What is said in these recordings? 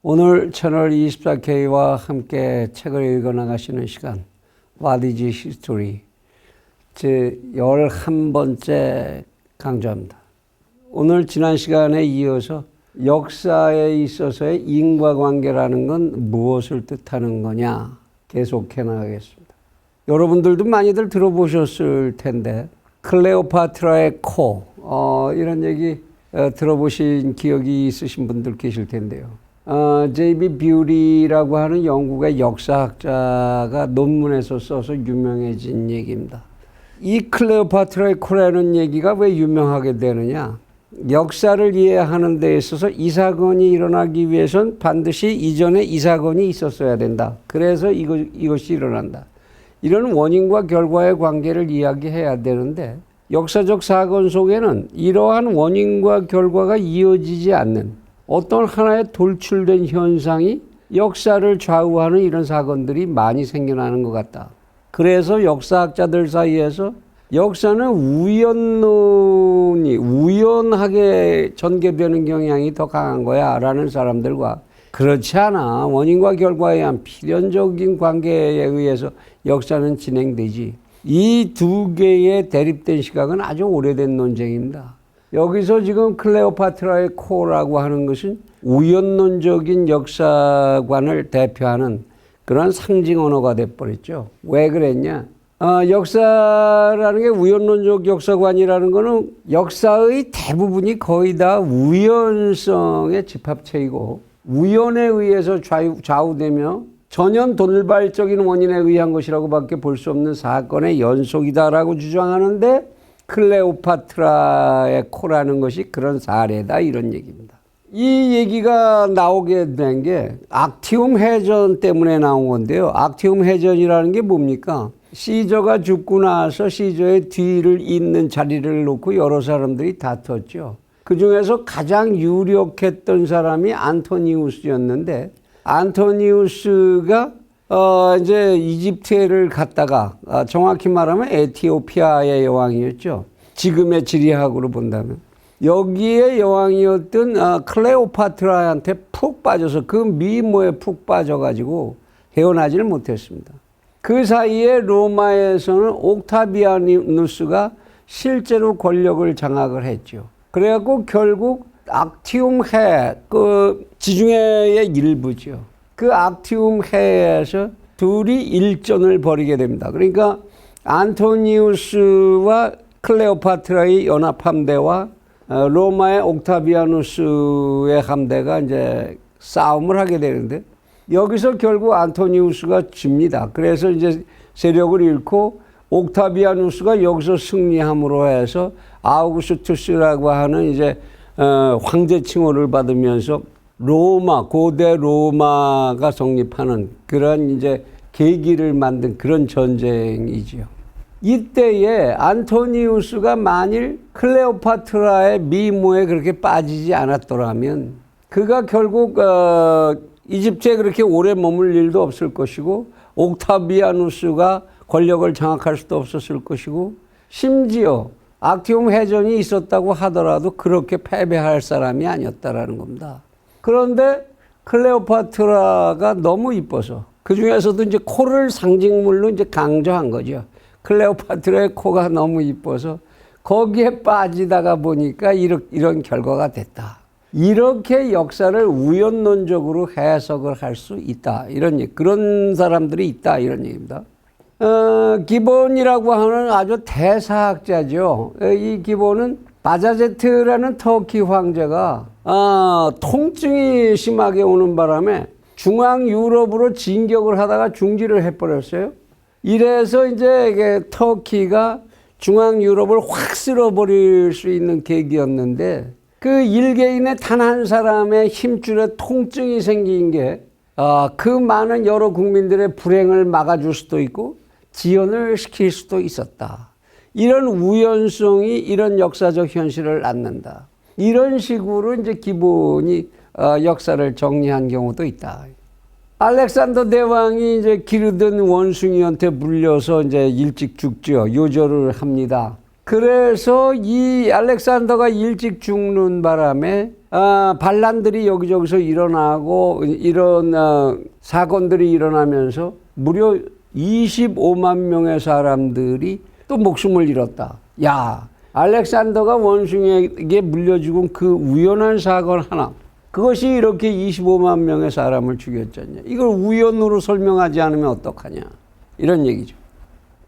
오늘 채널 24K와 함께 책을 읽어나가시는 시간 What is History 제 11번째 강좌입니다. 오늘 지난 시간에 이어서 역사에 있어서의 인과관계라는 건 무엇을 뜻하는 거냐 계속해 나가겠습니다. 여러분들도 많이들 들어보셨을 텐데 클레오파트라의 코 이런 얘기 들어보신 기억이 있으신 분들 계실 텐데요. J.B. 뷰리라고 하는 영국의 역사학자가 논문에서 써서 유명해진 얘기입니다. 이 클레오파트라의 코라는 얘기가 왜 유명하게 되느냐? 역사를 이해하는 데 있어서 이 사건이 일어나기 위해선 반드시 이전에 이 사건이 있었어야 된다. 그래서 이것이 일어난다. 이런 원인과 결과의 관계를 이야기해야 되는데 역사적 사건 속에는 이러한 원인과 결과가 이어지지 않는 어떤 하나의 돌출된 현상이 역사를 좌우하는 이런 사건들이 많이 생겨나는 것 같다. 그래서 역사학자들 사이에서 역사는 우연하게 전개되는 경향이 더 강한 거야 라는 사람들과 그렇지 않아 원인과 결과에 의한 필연적인 관계에 의해서 역사는 진행되지. 이 두 개의 대립된 시각은 아주 오래된 논쟁입니다. 여기서 지금 클레오파트라의 코라고 하는 것은 우연론적인 역사관을 대표하는 그런 상징 언어가 돼버렸죠. 왜 그랬냐? 역사라는 게 우연론적 역사관이라는 거는 역사의 대부분이 거의 다 우연성의 집합체이고 우연에 의해서 좌우되며 전혀 돌발적인 원인에 의한 것이라고 밖에 볼 수 없는 사건의 연속이다라고 주장하는데 클레오파트라의 코라는 것이 그런 사례다 이런 얘기입니다. 이 얘기가 나오게 된 게 악티움 해전 때문에 나온 건데요. 악티움 해전이라는 게 뭡니까? 시저가 죽고 나서 시저의 뒤를 잇는 자리를 놓고 여러 사람들이 다퉜죠. 그 중에서 가장 유력했던 사람이 안토니우스였는데 안토니우스가 이제 이집트를 갔다가 정확히 말하면 에티오피아의 여왕이었죠. 지금의 지리학으로 본다면. 여기에 여왕이었던 클레오파트라한테 푹 빠져서 그 미모에 푹 빠져가지고 헤어나지를 못했습니다. 그 사이에 로마에서는 옥타비아누스가 실제로 권력을 장악을 했죠. 그래갖고 결국 악티움 해, 그 지중해의 일부죠. 그 악티움 해에서 둘이 일전을 벌이게 됩니다. 그러니까 안토니우스와 클레오파트라의 연합함대와 로마의 옥타비아누스의 함대가 이제 싸움을 하게 되는데 여기서 결국 안토니우스가 집니다. 그래서 이제 세력을 잃고 옥타비아누스가 여기서 승리함으로 해서 아우구스투스라고 하는 이제 황제 칭호를 받으면서 로마, 고대 로마가 성립하는 그런 이제 계기를 만든 그런 전쟁이지요. 이때에 안토니우스가 만일 클레오파트라의 미모에 그렇게 빠지지 않았더라면 그가 결국 이집트에 그렇게 오래 머물 일도 없을 것이고 옥타비아누스가 권력을 장악할 수도 없었을 것이고 심지어 악티움 해전이 있었다고 하더라도 그렇게 패배할 사람이 아니었다라는 겁니다. 그런데 클레오파트라가 너무 이뻐서 그 중에서도 이제 코를 상징물로 이제 강조한 거죠. 클레오파트라의 코가 너무 이뻐서 거기에 빠지다가 보니까 이런 결과가 됐다. 이렇게 역사를 우연론적으로 해석을 할 수 있다. 그런 사람들이 있다. 이런 얘기입니다. 기본이라고 하는 아주 대사학자죠. 이 기본은 바자제트라는 터키 황제가 통증이 심하게 오는 바람에 중앙 유럽으로 진격을 하다가 중지를 해버렸어요. 이래서 이제 터키가 중앙 유럽을 확 쓸어버릴 수 있는 계기였는데 그 일개인의 단 한 사람의 힘줄에 통증이 생긴 게 그 많은 여러 국민들의 불행을 막아줄 수도 있고 지연을 시킬 수도 있었다. 이런 우연성이 이런 역사적 현실을 낳는다. 이런 식으로 이제 기본이 역사를 정리한 경우도 있다. 알렉산더 대왕이 이제 기르던 원숭이한테 물려서 이제 일찍 죽죠. 요절을 합니다. 그래서 이 알렉산더가 일찍 죽는 바람에 반란들이 여기저기서 일어나고 이런 사건들이 일어나면서 무려 25만 명의 사람들이 또 목숨을 잃었다. 야, 알렉산더가 원숭이에게 물려 죽은 그 우연한 사건 하나, 그것이 이렇게 25만 명의 사람을 죽였잖냐. 이걸 우연으로 설명하지 않으면 어떡하냐. 이런 얘기죠.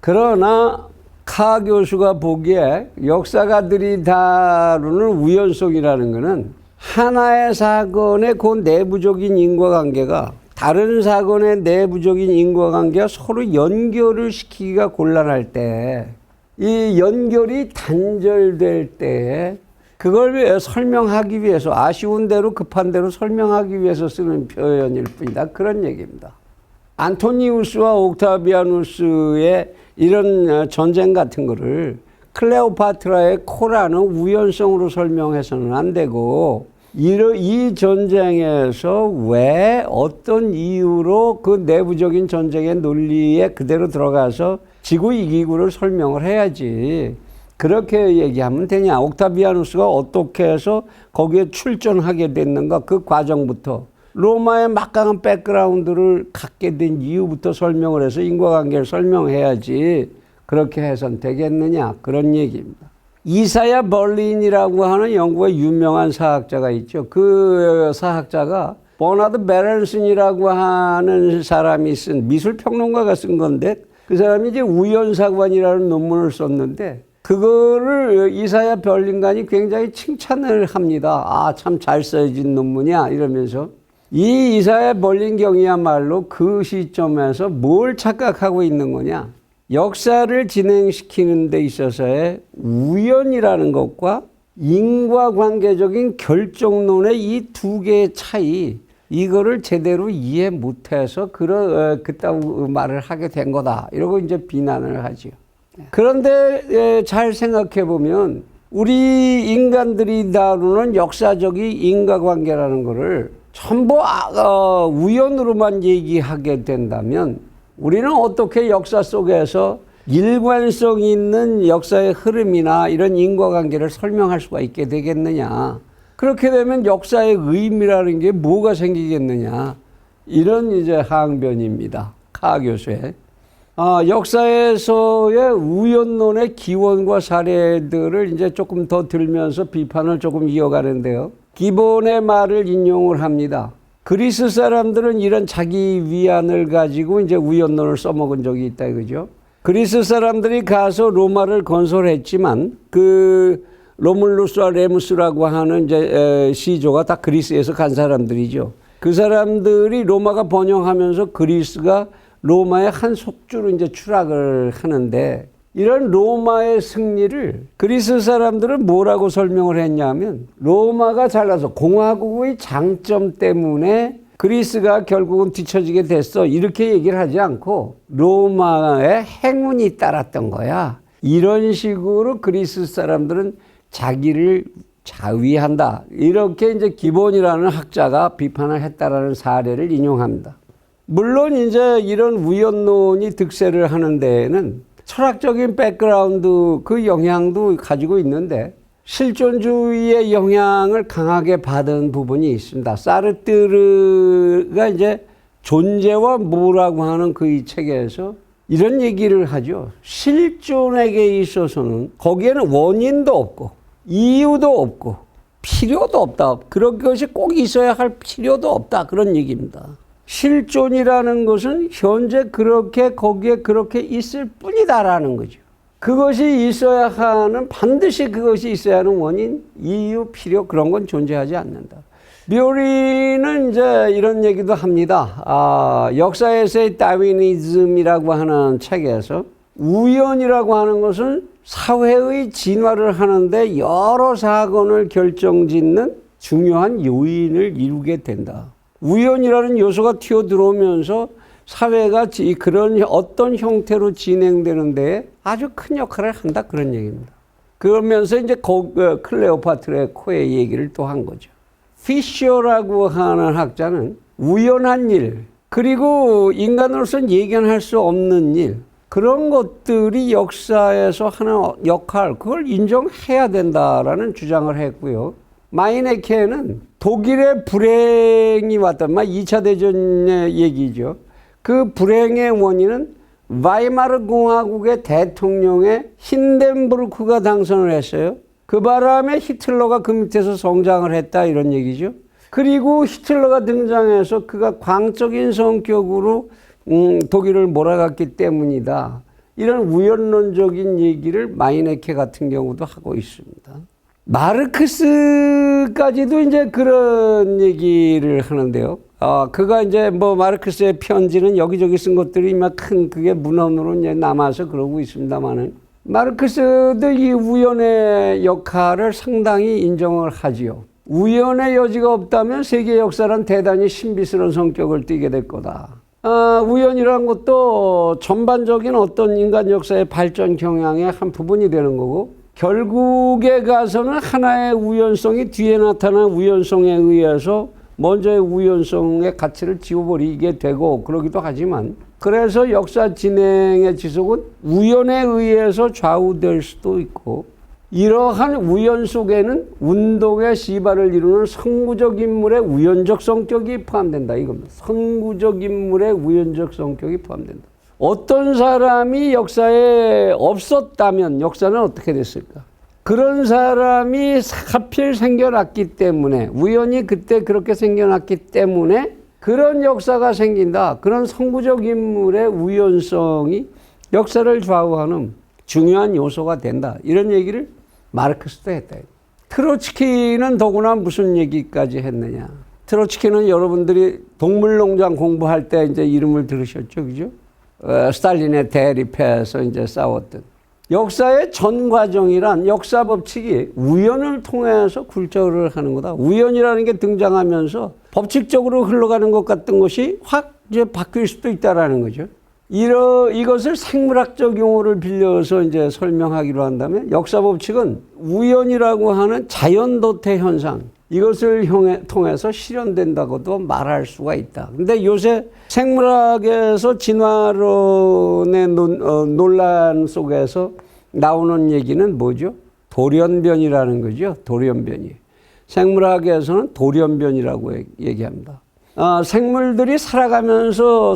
그러나 카 교수가 보기에 역사가들이 다루는 우연성이라는 것은 하나의 사건의 그 내부적인 인과관계가 다른 사건의 내부적인 인과관계가 서로 연결을 시키기가 곤란할 때, 이 연결이 단절될 때 그걸 설명하기 위해서, 아쉬운 대로 급한 대로 설명하기 위해서 쓰는 표현일 뿐이다. 그런 얘기입니다. 안토니우스와 옥타비아누스의 이런 전쟁 같은 거를 클레오파트라의 코라는 우연성으로 설명해서는 안 되고, 이 전쟁에서 왜 어떤 이유로 그 내부적인 전쟁의 논리에 그대로 들어가서 지구 이기구를 설명을 해야지. 그렇게 얘기하면 되냐. 옥타비아누스가 어떻게 해서 거기에 출전하게 됐는가, 그 과정부터 로마의 막강한 백그라운드를 갖게 된 이유부터 설명을 해서 인과관계를 설명해야지. 그렇게 해선 되겠느냐, 그런 얘기입니다. 이사야 벌린이라고 하는 영국의 유명한 사학자가 있죠. 그 사학자가 버나드 베런슨이라고 하는 사람이 쓴, 미술평론가가 쓴 건데, 그 사람이 이제 우연사관이라는 논문을 썼는데, 그거를 이사야 벌린관이 굉장히 칭찬을 합니다. 아, 참 잘 써진 논문이야, 이러면서. 이 이사야 벌린경이야말로 그 시점에서 뭘 착각하고 있는 거냐. 역사를 진행시키는 데 있어서의 우연이라는 것과 인과관계적인 결정론의 이 두 개의 차이, 이거를 제대로 이해 못해서 그따위 말을 하게 된 거다. 이러고 이제 비난을 하죠. 그런데 잘 생각해 보면 우리 인간들이 다루는 역사적인 인과관계라는 거를 전부 우연으로만 얘기하게 된다면 우리는 어떻게 역사 속에서 일관성 있는 역사의 흐름이나 이런 인과관계를 설명할 수가 있게 되겠느냐. 그렇게 되면 역사의 의미라는 게 뭐가 생기겠느냐. 이런 이제 항변입니다. 카 교수의. 역사에서의 우연론의 기원과 사례들을 이제 조금 더 들면서 비판을 조금 이어가는데요. 기본의 말을 인용을 합니다. 그리스 사람들은 이런 자기 위안을 가지고 이제 우연론을 써먹은 적이 있다 이거죠. 그리스 사람들이 가서 로마를 건설했지만 그 로물루스와 레무스라고 하는 이제 시조가 다 그리스에서 간 사람들이죠. 그 사람들이 로마가 번영하면서 그리스가 로마의 한 속주로 이제 추락을 하는데, 이런 로마의 승리를 그리스 사람들은 뭐라고 설명을 했냐면, 로마가 잘나서 공화국의 장점 때문에 그리스가 결국은 뒤처지게 됐어, 이렇게 얘기를 하지 않고 로마의 행운이 따랐던 거야. 이런 식으로 그리스 사람들은 자기를 자위한다. 이렇게 이제 기본이라는 학자가 비판을 했다라는 사례를 인용합니다. 물론 이제 이런 우연론이 득세를 하는 데에는 철학적인 백그라운드 그 영향도 가지고 있는데, 실존주의의 영향을 강하게 받은 부분이 있습니다. 사르트르가 이제 존재와 뭐라고 하는 그 이 책에서 이런 얘기를 하죠. 실존에게 있어서는 거기에는 원인도 없고 이유도 없고 필요도 없다. 그런 것이 꼭 있어야 할 필요도 없다. 그런 얘기입니다. 실존이라는 것은 현재 그렇게 거기에 그렇게 있을 뿐이다라는 거죠. 그것이 있어야 하는, 반드시 그것이 있어야 하는 원인, 이유, 필요, 그런 건 존재하지 않는다. 묘리는 이제 이런 얘기도 합니다. 역사에서의 다윈이즘이라고 하는 책에서 우연이라고 하는 것은 사회의 진화를 하는데 여러 사건을 결정짓는 중요한 요인을 이루게 된다. 우연이라는 요소가 튀어들어오면서 사회가 그런 어떤 형태로 진행되는데 아주 큰 역할을 한다, 그런 얘기입니다. 그러면서 이제 클레오파트라의 코의 얘기를 또 한 거죠. 피셔라고 하는 학자는 우연한 일, 그리고 인간으로서는 예견할 수 없는 일, 그런 것들이 역사에서 하는 역할, 그걸 인정해야 된다라는 주장을 했고요. 마이네케는 독일의 불행이 왔던 2차 대전의 얘기죠. 그 불행의 원인은 바이마르 공화국의 대통령의 힌덴부르크가 당선을 했어요. 그 바람에 히틀러가 그 밑에서 성장을 했다 이런 얘기죠. 그리고 히틀러가 등장해서 그가 광적인 성격으로 독일을 몰아갔기 때문이다. 이런 우연론적인 얘기를 마이네케 같은 경우도 하고 있습니다. 마르크스까지도 이제 그런 얘기를 하는데요. 그가 이제 마르크스의 편지는 여기저기 쓴 것들이 막 큰 그게 문헌으로 이제 남아서 그러고 있습니다만은 마르크스도 이 우연의 역할을 상당히 인정을 하지요. 우연의 여지가 없다면 세계 역사란 대단히 신비스러운 성격을 띠게 될 거다. 우연이란 것도 전반적인 어떤 인간 역사의 발전 경향의 한 부분이 되는 거고 결국에 가서는 하나의 우연성이 뒤에 나타난 우연성에 의해서 먼저의 우연성의 가치를 지워버리게 되고 그러기도 하지만 그래서 역사 진행의 지속은 우연에 의해서 좌우될 수도 있고 이러한 우연 속에는 운동의 시발을 이루는 선구적 인물의 우연적 성격이 포함된다 이겁니다. 선구적 인물의 우연적 성격이 포함된다. 어떤 사람이 역사에 없었다면 역사는 어떻게 됐을까? 그런 사람이 하필 생겨났기 때문에 우연히 그때 그렇게 생겨났기 때문에 그런 역사가 생긴다. 그런 선구적 인물의 우연성이 역사를 좌우하는 중요한 요소가 된다. 이런 얘기를 마르크스도 했다. 트로츠키는 더구나 무슨 얘기까지 했느냐. 트로츠키는 여러분들이 동물농장 공부할 때 이제 이름을 들으셨죠. 그죠? 스탈린의 대립해서 이제 싸웠던. 역사의 전 과정이란 역사 법칙이 우연을 통해서 굴절을 하는 거다. 우연이라는 게 등장하면서 법칙적으로 흘러가는 것 같던 것이 확 이제 바뀔 수도 있다라는 거죠. 이것을 생물학적 용어를 빌려서 이제 설명하기로 한다면 역사 법칙은 우연이라고 하는 자연도태 현상, 이것을 통해서 실현된다고도 말할 수가 있다. 근데 요새 생물학에서 진화론의 논란 속에서 나오는 얘기는 뭐죠? 돌연변이라는 거죠. 돌연변이. 생물학에서는 돌연변이라고 얘기합니다. 생물들이 살아가면서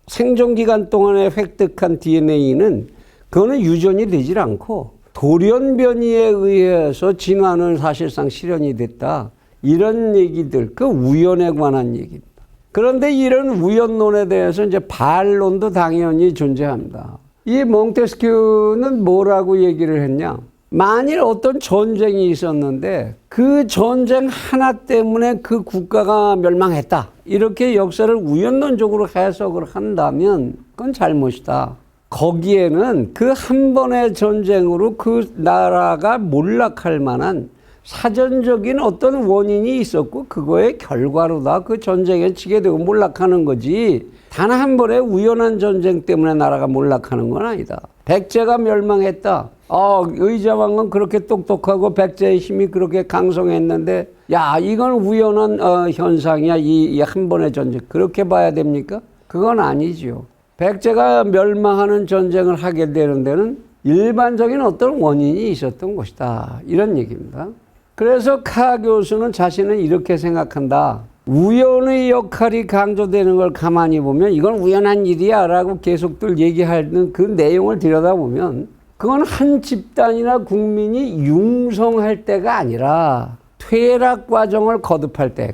생존기간 동안에 획득한 DNA는 그거는 유전이 되질 않고 돌연변이에 의해서 진화는 사실상 실현이 됐다. 이런 얘기들, 그 우연에 관한 얘기입니다. 그런데 이런 우연론에 대해서 이제 반론도 당연히 존재합니다. 이 몽테스큐는 뭐라고 얘기를 했냐? 만일 어떤 전쟁이 있었는데 그 전쟁 하나 때문에 그 국가가 멸망했다. 이렇게 역사를 우연론적으로 해석을 한다면 그건 잘못이다. 거기에는 그 한 번의 전쟁으로 그 나라가 몰락할 만한 사전적인 어떤 원인이 있었고 그거의 결과로다 그 전쟁에 치게 되고 몰락하는 거지 단 한 번의 우연한 전쟁 때문에 나라가 몰락하는 건 아니다. 백제가 멸망했다. 의자왕은 그렇게 똑똑하고 백제의 힘이 그렇게 강성했는데 야 이건 우연한 현상이야. 이 한 번의 전쟁 그렇게 봐야 됩니까? 그건 아니죠. 백제가 멸망하는 전쟁을 하게 되는 데는 일반적인 어떤 원인이 있었던 것이다. 이런 얘기입니다. 그래서 카 교수는 자신은 이렇게 생각한다. 우연의 역할이 강조되는 걸 가만히 보면 이건 우연한 일이야 라고 계속들 얘기하는 그 내용을 들여다보면 그건 한 집단이나 국민이 융성할 때가 아니라 퇴락 과정을 거듭할 때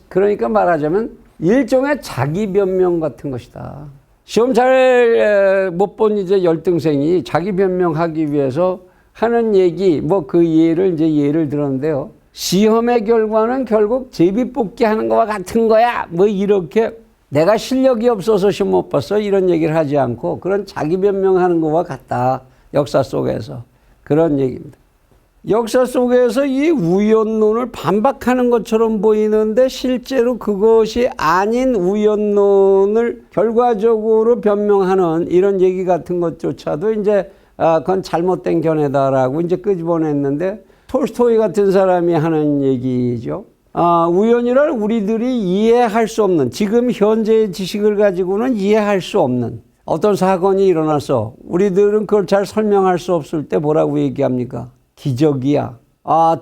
그러니까 말하자면 일종의 자기 변명 같은 것이다. 시험 잘 못 본 이제 열등생이 자기 변명하기 위해서 하는 얘기, 그 예를 들었는데요. 시험의 결과는 결국 제비뽑기 하는 거와 같은 거야. 이렇게 내가 실력이 없어서 시험 못 봤어. 이런 얘기를 하지 않고 그런 자기 변명하는 거와 같다. 역사 속에서. 그런 얘기입니다. 역사 속에서 이 우연론을 반박하는 것처럼 보이는데 실제로 그것이 아닌 우연론을 결과적으로 변명하는 이런 얘기 같은 것조차도 이제 그건 잘못된 견해다라고 이제 끄집어냈는데 톨스토이 같은 사람이 하는 얘기죠. 우연이란 우리들이 이해할 수 없는 지금 현재의 지식을 가지고는 이해할 수 없는 어떤 사건이 일어났어. 우리들은 그걸 잘 설명할 수 없을 때 뭐라고 얘기합니까? 기적이야.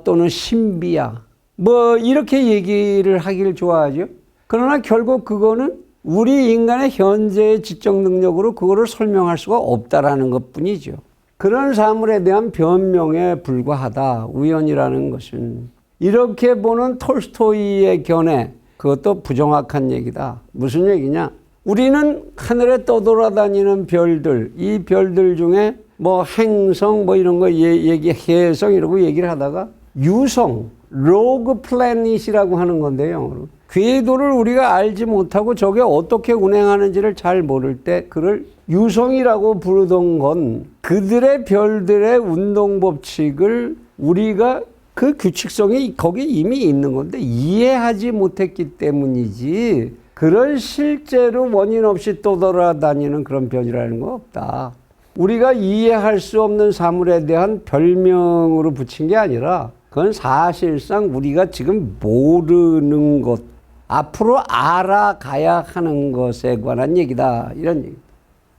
또는 신비야. 뭐 이렇게 얘기를 하기를 좋아하죠. 그러나 결국 그거는 우리 인간의 현재의 지적 능력으로 그거를 설명할 수가 없다라는 것뿐이죠. 그런 사물에 대한 변명에 불과하다. 우연이라는 것은. 이렇게 보는 톨스토이의 견해, 그것도 부정확한 얘기다. 무슨 얘기냐? 우리는 하늘에 떠돌아다니는 별들, 이 별들 중에 뭐 행성 뭐 이런 거 해성 이러고 얘기를 하다가 유성, 로그 플래닛이라고 하는 건데요, 영어로. 궤도를 우리가 알지 못하고 저게 어떻게 운행하는지를 잘 모를 때 그를 유성이라고 부르던 건 그들의 별들의 운동 법칙을 우리가 그 규칙성이 거기 이미 있는 건데 이해하지 못했기 때문이지 그런 실제로 원인 없이 떠돌아다니는 그런 별이라는 건 없다. 우리가 이해할 수 없는 사물에 대한 별명으로 붙인 게 아니라 그건 사실상 우리가 지금 모르는 것, 앞으로 알아가야 하는 것에 관한 얘기다. 이런 얘기.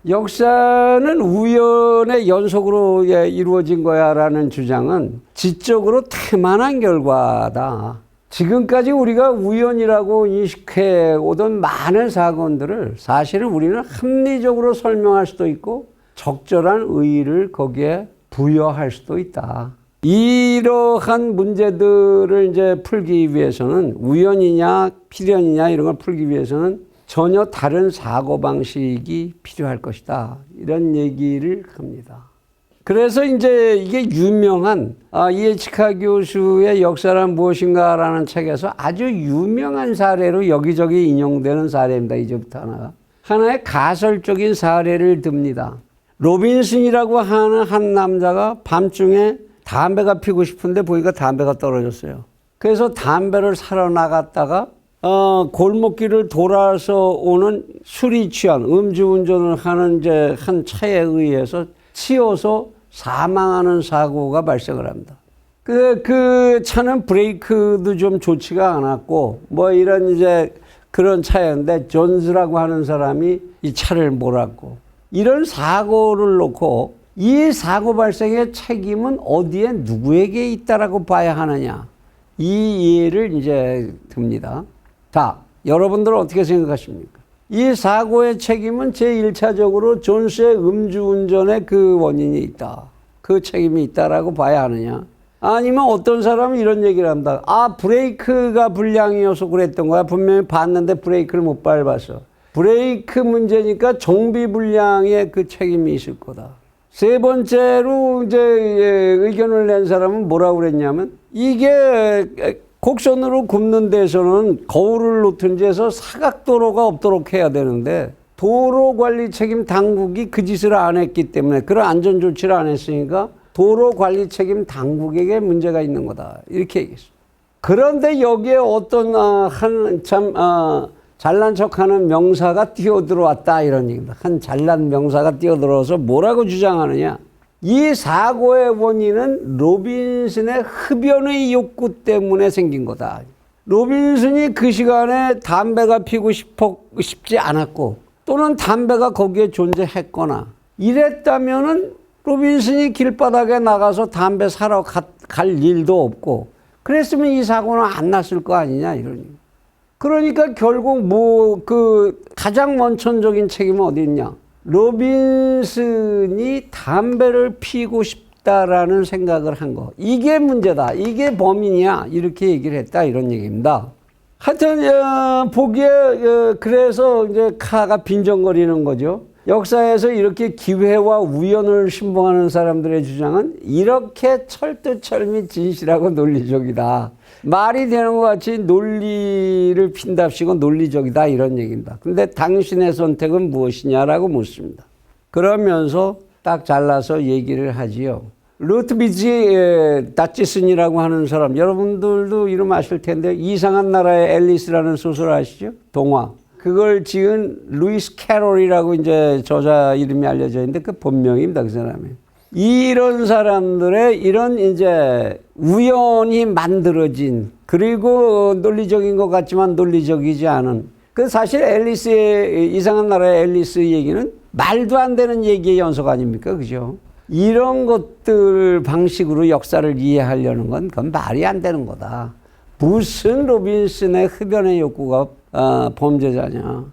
역사는 우연의 연속으로 이루어진 거야라는 주장은 지적으로 태만한 결과다. 지금까지 우리가 우연이라고 인식해 오던 많은 사건들을 사실은 우리는 합리적으로 설명할 수도 있고 적절한 의의를 거기에 부여할 수도 있다. 이러한 문제들을 이제 풀기 위해서는 우연이냐 필연이냐 이런 걸 풀기 위해서는 전혀 다른 사고방식이 필요할 것이다. 이런 얘기를 합니다. 그래서 이제 이게 유명한 이에치카 교수의 역사란 무엇인가라는 책에서 아주 유명한 사례로 여기저기 인용되는 사례입니다. 이제부터 하나의 가설적인 사례를 듭니다. 로빈슨이라고 하는 한 남자가 밤중에 담배가 피고 싶은데 보니까 담배가 떨어졌어요. 그래서 담배를 사러 나갔다가 골목길을 돌아서 오는 술이 취한 음주운전을 하는 이제 한 차에 의해서 치여서 사망하는 사고가 발생을 합니다. 그 차는 브레이크도 좀 좋지가 않았고 뭐 이런 이제 그런 차였는데 존스라고 하는 사람이 이 차를 몰았고 이런 사고를 놓고 이 사고 발생의 책임은 어디에 누구에게 있다라고 봐야 하느냐 이 이해를 이제 듭니다. 자, 여러분들은 어떻게 생각하십니까? 이 사고의 책임은 제1차적으로 존스의 음주운전의 그 원인이 있다. 그 책임이 있다라고 봐야 하느냐? 아니면 어떤 사람은 이런 얘기를 합니다. 브레이크가 불량이어서 그랬던 거야. 분명히 봤는데 브레이크를 못 밟았어. 브레이크 문제니까 정비 불량의 그 책임이 있을 거다. 세 번째로 이제 의견을 낸 사람은 뭐라고 그랬냐면 이게 곡선으로 굽는 데서는 거울을 놓든지 해서 사각도로가 없도록 해야 되는데 도로관리 책임 당국이 그 짓을 안 했기 때문에 그런 안전조치를 안 했으니까 도로관리 책임 당국에게 문제가 있는 거다. 이렇게 얘기했어요. 그런데 여기에 어떤 잘난 척하는 명사가 뛰어들어왔다 이런 얘기입니다. 한 잘난 명사가 뛰어들어서 뭐라고 주장하느냐. 이 사고의 원인은 로빈슨의 흡연의 욕구 때문에 생긴 거다. 로빈슨이 그 시간에 담배가 피고 싶지 않았고 또는 담배가 거기에 존재했거나 이랬다면은 로빈슨이 길바닥에 나가서 담배 사러 갈 일도 없고 그랬으면 이 사고는 안 났을 거 아니냐 이러니. 그러니까 결국 가장 원천적인 책임은 어디 있냐? 로빈슨이 담배를 피우고 싶다라는 생각을 한 거. 이게 문제다. 이게 범인이야. 이렇게 얘기를 했다. 이런 얘기입니다. 하여튼, 보기에, 그래서 이제 카가 빈정거리는 거죠. 역사에서 이렇게 기회와 우연을 신봉하는 사람들의 주장은 이렇게 철두철미 진실하고 논리적이다. 말이 되는 것 같이 논리를 핀답시고 논리적이다 이런 얘기입니다. 근데 당신의 선택은 무엇이냐라고 묻습니다. 그러면서 딱 잘라서 얘기를 하지요. 루트비지 다치슨이라고 하는 사람 여러분들도 이름 아실 텐데 이상한 나라의 앨리스라는 소설 아시죠? 동화. 그걸 지은 루이스 캐롤이라고 이제 저자 이름이 알려져 있는데 그 본명입니다. 그 사람이. 이런 사람들의 이런 이제 우연히 만들어진 그리고 논리적인 것 같지만 논리적이지 않은 그 사실 앨리스의 이상한 나라의 앨리스 얘기는 말도 안 되는 얘기의 연속 아닙니까? 그죠? 이런 것들 방식으로 역사를 이해하려는 건 그건 말이 안 되는 거다. 무슨 로빈슨의 흡연의 욕구가 범죄자냐.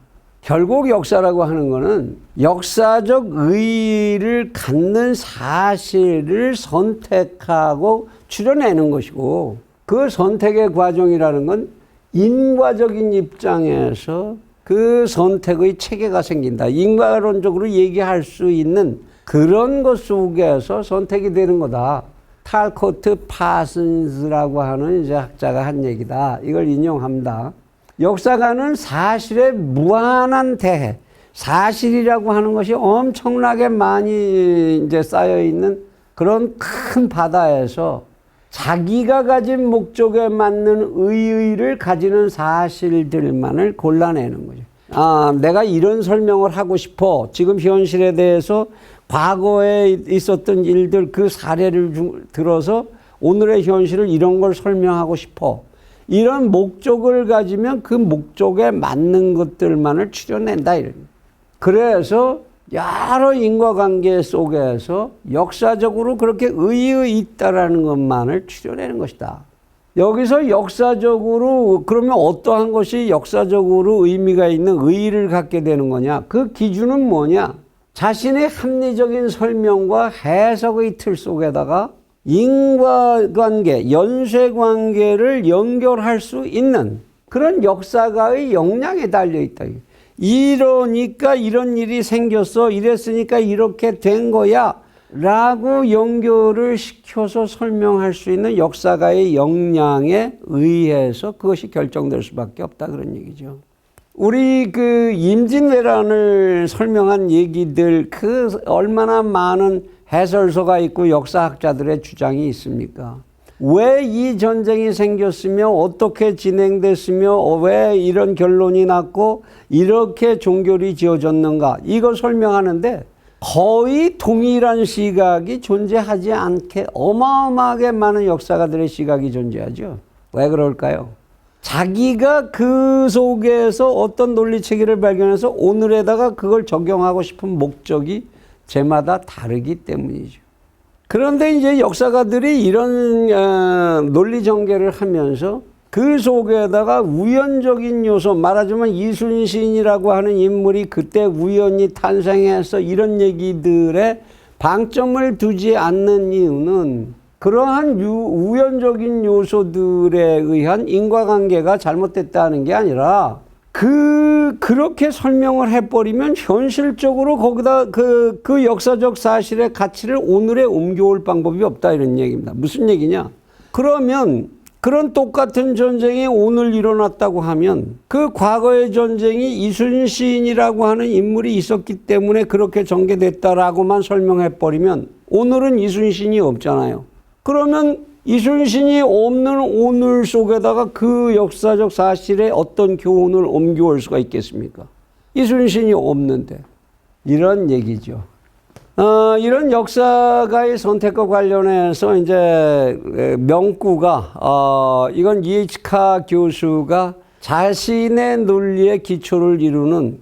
결국 역사라고 하는 거는 역사적 의의를 갖는 사실을 선택하고 추려내는 것이고, 그 선택의 과정이라는 건 인과적인 입장에서 그 선택의 체계가 생긴다. 인과론적으로 얘기할 수 있는 그런 것 속에서 선택이 되는 거다. 탈코트 파슨스라고 하는 이제 학자가 한 얘기다. 이걸 인용합니다. 역사가는 사실에 무한한 대해, 사실이라고 하는 것이 엄청나게 많이 이제 쌓여 있는 그런 큰 바다에서 자기가 가진 목적에 맞는 의의를 가지는 사실들만을 골라내는 거죠. 아, 내가 이런 설명을 하고 싶어. 지금 현실에 대해서 과거에 있었던 일들 그 사례를 들어서 오늘의 현실을 이런 걸 설명하고 싶어. 이런 목적을 가지면 그 목적에 맞는 것들만을 추려낸다. 이런. 그래서 여러 인과관계 속에서 역사적으로 그렇게 의의 있다라는 것만을 추려내는 것이다. 여기서 역사적으로 그러면 어떠한 것이 역사적으로 의미가 있는 의의를 갖게 되는 거냐? 그 기준은 뭐냐? 자신의 합리적인 설명과 해석의 틀 속에다가 인과관계, 연쇄관계를 연결할 수 있는 그런 역사가의 역량에 달려있다. 이러니까 이런 일이 생겼어. 이랬으니까 이렇게 된 거야. 라고 연결을 시켜서 설명할 수 있는 역사가의 역량에 의해서 그것이 결정될 수밖에 없다. 그런 얘기죠. 우리 그 임진왜란을 설명한 얘기들 그 얼마나 많은 해설서가 있고 역사학자들의 주장이 있습니까? 왜 이 전쟁이 생겼으며 어떻게 진행됐으며 왜 이런 결론이 났고 이렇게 종결이 지어졌는가 이걸 설명하는데 거의 동일한 시각이 존재하지 않게 어마어마하게 많은 역사가들의 시각이 존재하죠. 왜 그럴까요? 자기가 그 속에서 어떤 논리체계를 발견해서 오늘에다가 그걸 적용하고 싶은 목적이 제마다 다르기 때문이죠. 그런데 이제 역사가들이 이런 논리 전개를 하면서 그 속에다가 우연적인 요소, 말하자면 이순신이라고 하는 인물이 그때 우연히 탄생해서 이런 얘기들에 방점을 두지 않는 이유는 그러한 우연적인 요소들에 의한 인과관계가 잘못됐다는 게 아니라 그렇게 설명을 해버리면 현실적으로 거기다 그 역사적 사실의 가치를 오늘에 옮겨올 방법이 없다 이런 얘기입니다. 무슨 얘기냐? 그러면 그런 똑같은 전쟁이 오늘 일어났다고 하면 그 과거의 전쟁이 이순신이라고 하는 인물이 있었기 때문에 그렇게 전개됐다라고만 설명해버리면 오늘은 이순신이 없잖아요. 그러면 이순신이 없는 오늘 속에다가 그 역사적 사실에 어떤 교훈을 옮겨올 수가 있겠습니까? 이순신이 없는데. 이런 얘기죠. 이런 역사가의 선택과 관련해서 이제 명구가, 이건 이에이치카 교수가 자신의 논리의 기초를 이루는,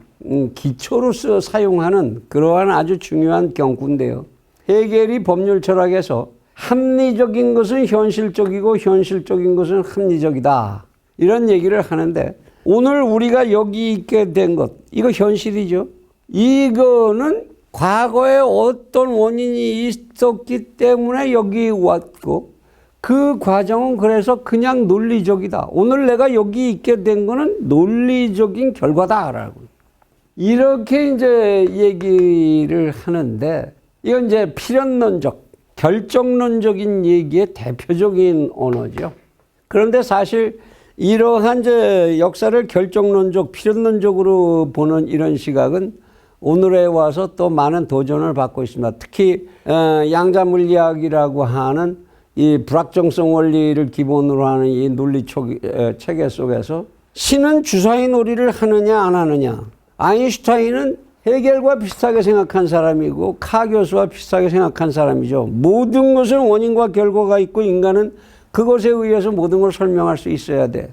기초로서 사용하는 그러한 아주 중요한 경구인데요. 헤겔이 법률 철학에서 합리적인 것은 현실적이고 현실적인 것은 합리적이다. 이런 얘기를 하는데 오늘 우리가 여기 있게 된 것, 이거 현실이죠. 이거는 과거에 어떤 원인이 있었기 때문에 여기 왔고 그 과정은 그래서 그냥 논리적이다. 오늘 내가 여기 있게 된 거는 논리적인 결과다라고. 이렇게 이제 얘기를 하는데 이건 이제 필연론적, 결정론적인 얘기의 대표적인 언어죠. 그런데 사실 이러한 이제 역사를 결정론적, 필연론적으로 보는 이런 시각은 오늘에 와서 또 많은 도전을 받고 있습니다. 특히 양자물리학이라고 하는 이 불확정성 원리를 기본으로 하는 이 논리 체계 속에서 신은 주사위 놀이를 하느냐 안 하느냐. 아인슈타인은 헤겔과 비슷하게 생각한 사람이고 카 교수와 비슷하게 생각한 사람이죠. 모든 것은 원인과 결과가 있고 인간은 그것에 의해서 모든 걸 설명할 수 있어야 돼.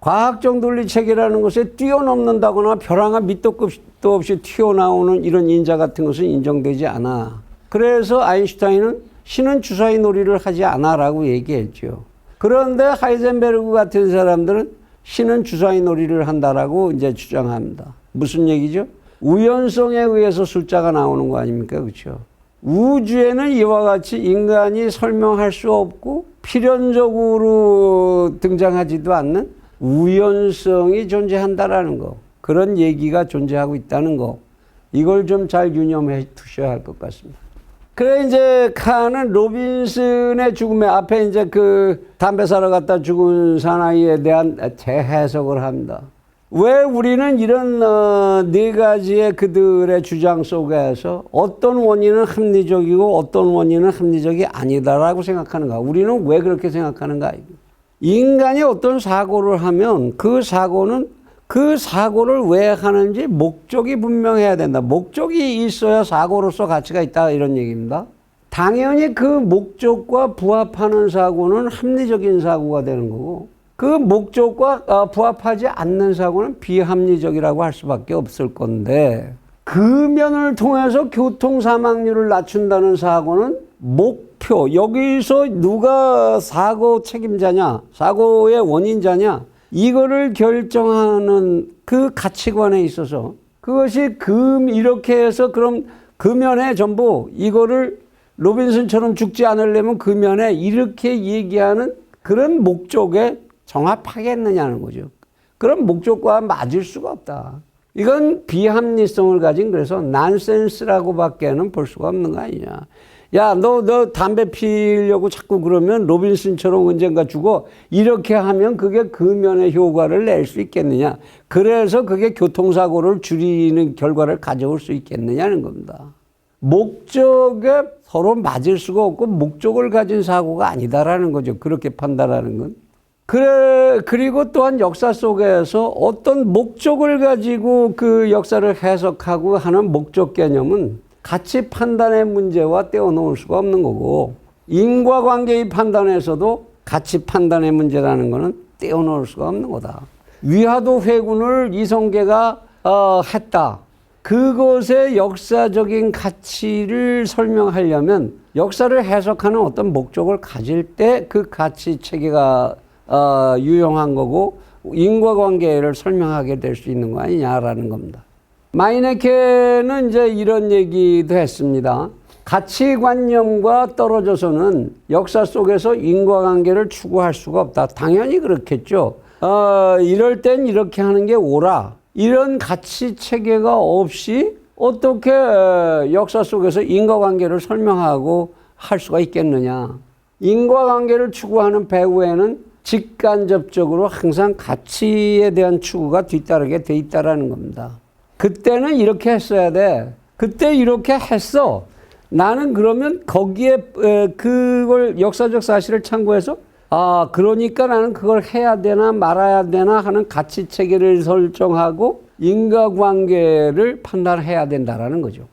과학적 논리체계라는 것에 뛰어넘는다거나 벼랑아 밑도 끝도 없이 튀어나오는 이런 인자 같은 것은 인정되지 않아. 그래서 아인슈타인은 신은 주사위 놀이를 하지 않아라고 얘기했죠. 그런데 하이젠베르그 같은 사람들은 신은 주사위 놀이를 한다라고 이제 주장합니다. 무슨 얘기죠? 우연성에 의해서 숫자가 나오는 거 아닙니까? 그렇죠? 우주에는 이와 같이 인간이 설명할 수 없고 필연적으로 등장하지도 않는 우연성이 존재한다라는 거. 그런 얘기가 존재하고 있다는 거. 이걸 좀 잘 유념해 두셔야 할 것 같습니다. 그래 이제 칸은 로빈슨의 죽음에 앞에 이제 그 담배 사러 갔다 죽은 사나이에 대한 재해석을 합니다. 왜 우리는 이런 네 가지의 그들의 주장 속에서 어떤 원인은 합리적이고 어떤 원인은 합리적이 아니다라고 생각하는가? 우리는 왜 그렇게 생각하는가? 인간이 어떤 사고를 하면 그 사고를 왜 하는지 목적이 분명해야 된다. 목적이 있어야 사고로서 가치가 있다 이런 얘기입니다. 당연히 그 목적과 부합하는 사고는 합리적인 사고가 되는 거고 그 목적과 부합하지 않는 사고는 비합리적이라고 할 수밖에 없을 건데 금연을 통해서 교통사망률을 낮춘다는 사고는 목표, 여기서 누가 사고 책임자냐, 사고의 원인자냐 이거를 결정하는 그 가치관에 있어서 그것이 이렇게 해서 그럼 금연에 전부 이거를 로빈슨처럼 죽지 않으려면 금연에 이렇게 얘기하는 그런 목적에 정합하겠느냐는 거죠. 그런 목적과 맞을 수가 없다. 이건 비합리성을 가진 그래서 난센스라고 밖에는 볼 수가 없는 거 아니냐. 야, 너 담배 피려고 자꾸 그러면 로빈슨처럼 언젠가 죽어. 이렇게 하면 그게 금연의 효과를 낼 수 있겠느냐. 그래서 그게 교통사고를 줄이는 결과를 가져올 수 있겠느냐는 겁니다. 목적에 서로 맞을 수가 없고 목적을 가진 사고가 아니다라는 거죠. 그렇게 판단하는 건. 그리고 또한 역사 속에서 어떤 목적을 가지고 그 역사를 해석하고 하는 목적 개념은 가치 판단의 문제와 떼어놓을 수가 없는 거고 인과관계의 판단에서도 가치 판단의 문제라는 거는 떼어놓을 수가 없는 거다. 위화도 회군을 이성계가 했다. 그것의 역사적인 가치를 설명하려면 역사를 해석하는 어떤 목적을 가질 때 그 가치 체계가 유용한 거고 인과관계를 설명하게 될 수 있는 거 아니냐라는 겁니다. 마이네케는 이제 이런 얘기도 했습니다. 가치관념과 떨어져서는 역사 속에서 인과관계를 추구할 수가 없다. 당연히 그렇겠죠. 이럴 땐 이렇게 하는 게 옳아. 이런 가치 체계가 없이 어떻게 역사 속에서 인과관계를 설명하고 할 수가 있겠느냐. 인과관계를 추구하는 배후에는 직간접적으로 항상 가치에 대한 추구가 뒤따르게 돼 있다라는 겁니다. 그때는 이렇게 했어야 돼. 그때 이렇게 했어. 나는 그러면 거기에 그걸 역사적 사실을 참고해서 그러니까 나는 그걸 해야 되나 말아야 되나 하는 가치 체계를 설정하고 인과관계를 판단해야 된다라는 거죠.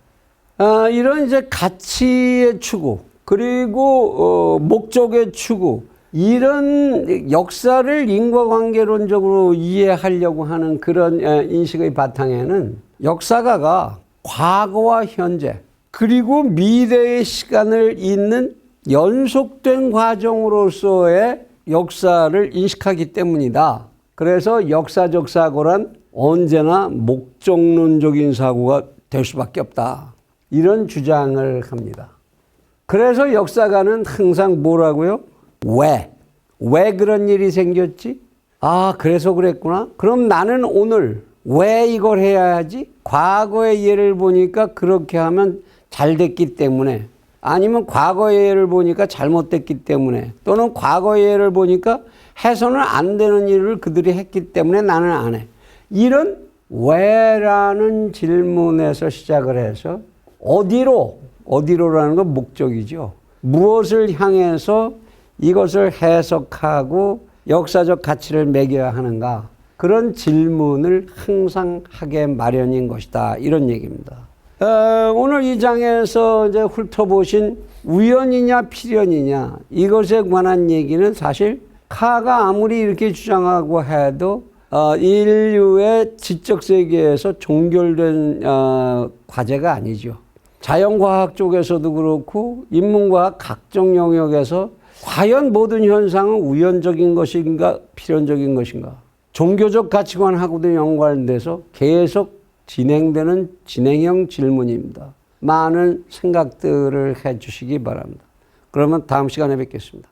이런 이제 가치의 추구 그리고 목적의 추구 이런 역사를 인과관계론적으로 이해하려고 하는 그런 인식의 바탕에는 역사가가 과거와 현재 그리고 미래의 시간을 잇는 연속된 과정으로서의 역사를 인식하기 때문이다. 그래서 역사적 사고란 언제나 목적론적인 사고가 될 수밖에 없다. 이런 주장을 합니다. 그래서 역사가는 항상 뭐라고요? 왜 그런 일이 생겼지? 그래서 그랬구나. 그럼 나는 오늘 왜 이걸 해야 하지? 과거의 예를 보니까 그렇게 하면 잘 됐기 때문에 아니면 과거의 예를 보니까 잘못됐기 때문에 또는 과거의 예를 보니까 해서는 안 되는 일을 그들이 했기 때문에 나는 안 해. 이런 왜라는 질문에서 시작을 해서 어디로라는 건 목적이죠. 무엇을 향해서 이것을 해석하고 역사적 가치를 매겨야 하는가 그런 질문을 항상 하게 마련인 것이다 이런 얘기입니다. 오늘 이 장에서 이제 훑어보신 우연이냐 필연이냐 이것에 관한 얘기는 사실 카가 아무리 이렇게 주장하고 해도 인류의 지적 세계에서 종결된 과제가 아니죠. 자연과학 쪽에서도 그렇고 인문과학 각종 영역에서 과연 모든 현상은 우연적인 것인가 필연적인 것인가, 종교적 가치관하고도 연관돼서 계속 진행되는 진행형 질문입니다. 많은 생각들을 해 주시기 바랍니다. 그러면 다음 시간에 뵙겠습니다.